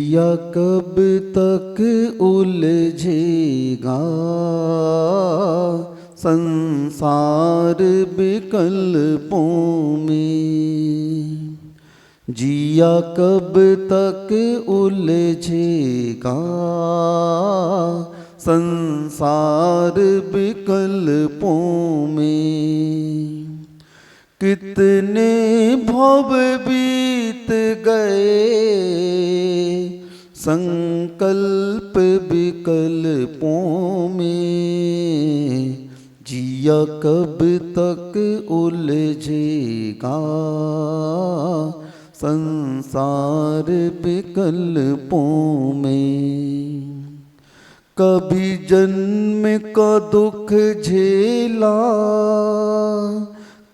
जिया कब तक उलझेगा संसार विकल्पों में। जिया कब तक उलझेगा संसार विकल्पों में। कितने भव बीत गए संकल्प विकल्पों में। जिया कब तक उलझेगा संसार विकल्पों में। कभी जन्म का दुख झेला,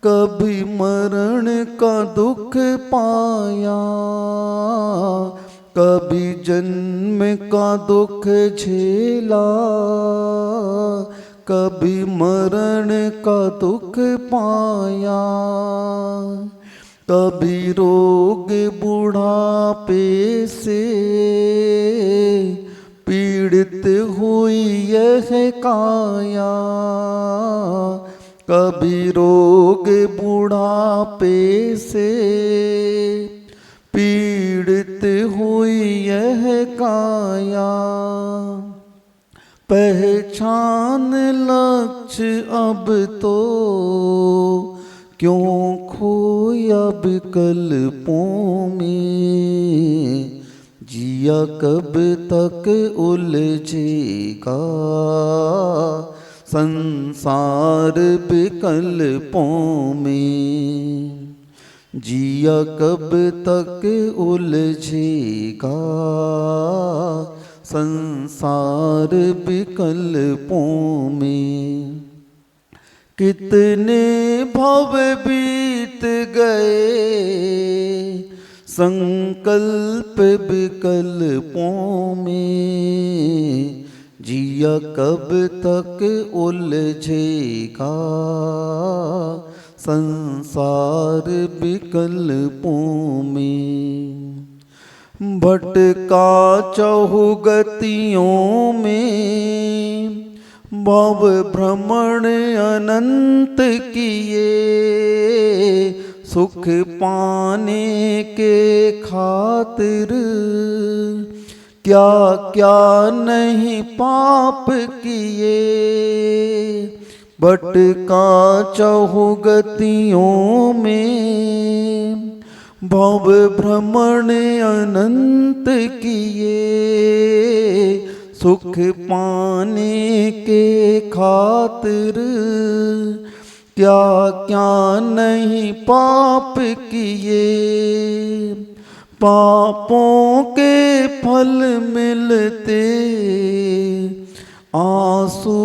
कभी मरण का दुख पाया। कभी जन्म का दुख झेला, कभी मरण का दुख पाया। कभी रोग बुढ़ापे से पीड़ित हुई यह काया। कभी रोग बुढ़ापे से पीड़ित हुई यह काया। पहचान लक्ष्य अब तो क्यों खोया विकल्पों में। जिया कब तक उलझेगा संसार विकल्पों में। जिया कब तक उलझेगा संसार विकल्पों में। कितने भव बीत गए संकल्प विकल्पों में। जिया कब तक उलझेगा संसार विकल्पों में। भटका चहुगतियों में भव भ्रमण अनंत किए। सुख पाने के खातिर क्या क्या नहीं पाप किए। भटका चहुगतियों में भव भ्रमण अनंत किए। सुख पाने के खातिर क्या क्या नहीं पाप किए। पापों के फल मिलते आंसू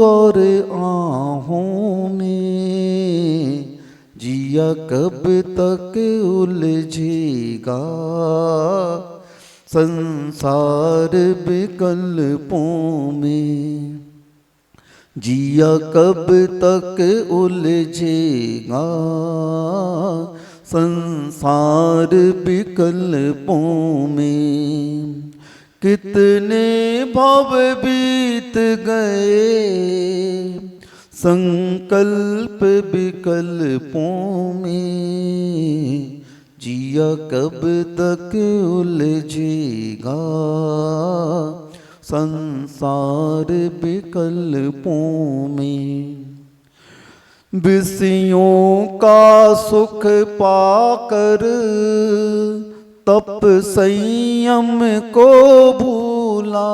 और आहों में। जिया कब तक उलझेगा संसार विकल्पों में। जिया कब तक उलझेगा संसार विकल्पों में। कितने भव बीत गए संकल्प विकल्पों में। जिया कब तक उलझेगा संसार विकल्पों में। विषयों का सुख पाकर तप संयम को भूला।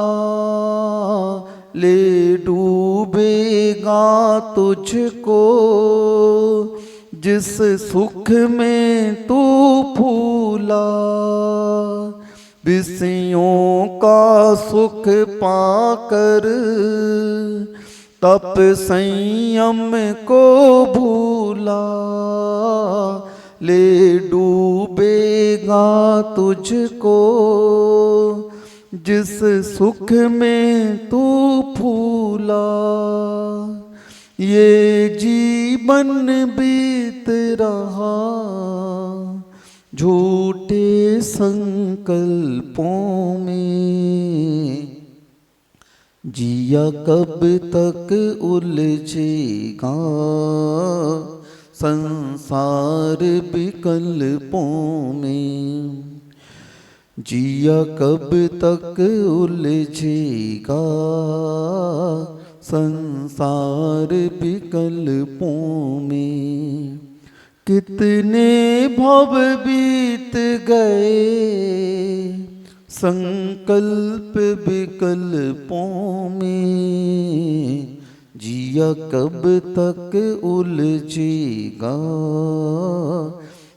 ले डूबेगा तुझको जिस सुख में तू फूला। विषयों का सुख पाकर तप संयम को भूला। ले डूबेगा तुझको जिस सुख में तू फूला। ये जीवन बीत रहा झूठे संकल्पों में, जिया कब तक उलझेगा संसार विकल्पों में, जिया कब तक उलझेगा संसार विकल्पों में। कितने भव बीत गए संकल्प विकल्पों में, जिया कब तक उलझेगा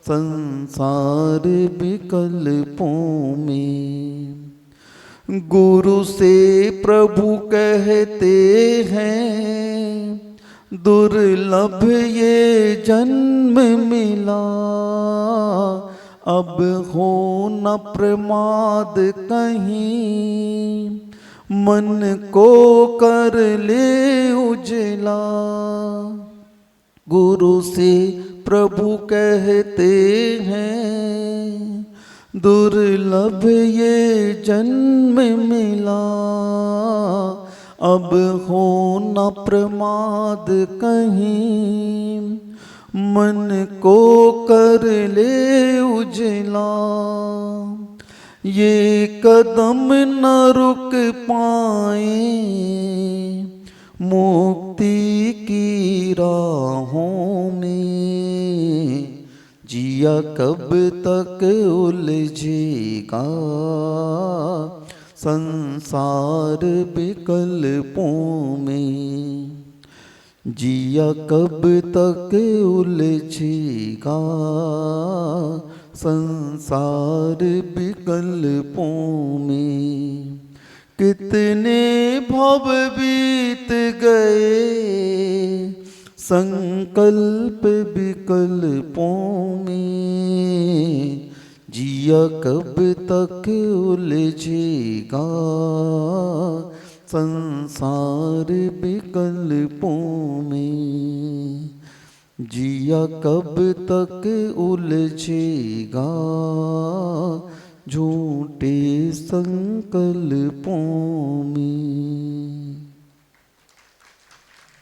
संसार विकल्पों में। गुरु से प्रभु कहते हैं दुर्लभ ये जन्म मिला, अब हो न प्रमाद कहीं, मन को कर ले उजला। गुरु से प्रभु कहते हैं दुर्लभ ये जन्म मिला, अब हो न प्रमाद कहीं, मन को कर ले उजला। ये कदम न रुक पाए मुक्ति की राहों में, जिया कब तक उलझेगा संसार विकल्पों में, जिया कब तक उलझेगा संसार विकल्पों में। कितने भव बीत गए संकल्प विकल्पों में, जिया कब तक उलझेगा संसार विकल्पों में, जिया कब तक उलझेगा झूठे संकल्पों में।